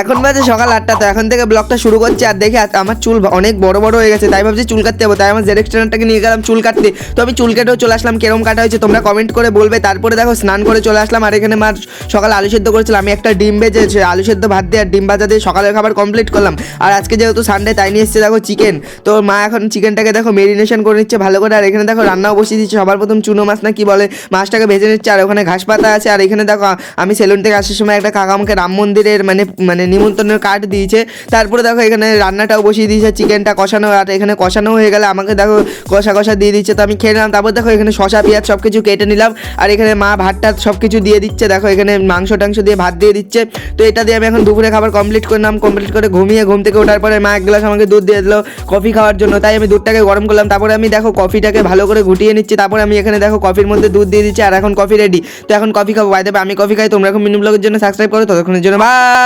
এখন বাজে সকাল 8টা। তো এখন থেকে ব্লগটা শুরু করছি। আর দেখি আমার চুল অনেক বড় বড় হয়ে গেছে, তাই ভাবছি চুল কাটতে যাবো। তাই আমার জেরেক্স ট্রেনারটাকে নিয়ে গেলাম চুল কাটতে। তো আমি চুল কেটেও চলে আসলাম। কেরম কাটা হয়েছে তোমরা কমেন্ট করে বলবে। তারপরে দেখো স্নান করে চলে আসলাম। আর এখানে মা সকালে আলু সেদ্ধ করেছিলাম, আমি একটা ডিম ভেজেছে, আলু সেদ্ধ ভাত দিয়ে আর ডিম ভাজা দিয়ে সকালের খাবার কমপ্লিট করলাম। আর আজকে যেহেতু সানডে তাই নিয়ে এসেছে দেখো চিকেন। তো মা এখন চিকেনটাকে দেখো মেরিনেশন করে নিচ্ছে ভালো করে। আর এখানে দেখো রান্নাও বসিয়ে দিচ্ছে। সবার প্রথম চুনো মাছ না কি বলে, মাছটাকে ভেজে নিচ্ছে। আর ওখানে ঘাস পাতা আছে। আর এখানে দেখো আমি সেলুন থেকে আসার সময় একটা কাকা আমাকে রাম মন্দিরের মানে নিমন্ত্রণের কার্ড দিয়েছে। তারপরে দেখো এখানে রান্নাটাও বসিয়ে দিয়েছে, চিকেনটা কষানো। আর এখানে কষানো হয়ে গেলে আমাকে দেখো কষা কষা দিয়ে দিচ্ছে। তো আমি খেয়ে নিলাম। তারপর দেখো এখানে শসা পেঁয়াজ সব কিছু কেটে নিলাম। আর এখানে মা ভাতটা সব কিছু দিয়ে দিচ্ছে। দেখো এখানে মাংস টাংস দিয়ে ভাত দিয়ে দিচ্ছে। তো এটা দিয়ে আমি এখন দুপুরে খাবার কমপ্লিট করলাম। কমপ্লিট করে ঘুম থেকে ওঠার পরে মা এক গ্লাস আমাকে দুধ দিয়ে দিল কফি খাওয়ার জন্য। তাই আমি দুধটাকে গরম করলাম। তারপরে আমি দেখো কফিটাকে ভালো করে ঘুটিয়ে নিচ্ছি। তারপরে আমি এখানে দেখো কফির মধ্যে দুধ দিয়ে দিচ্ছি। আর এখন কফি রেডি। তো এখন কফি খাবো। বাই দ্য ওয়ে, আমি কফি খাই, তোমরা এখন মিনি ব্লগের জন্য সাবস্ক্রাইব করো। ততক্ষণের জন্য বাই।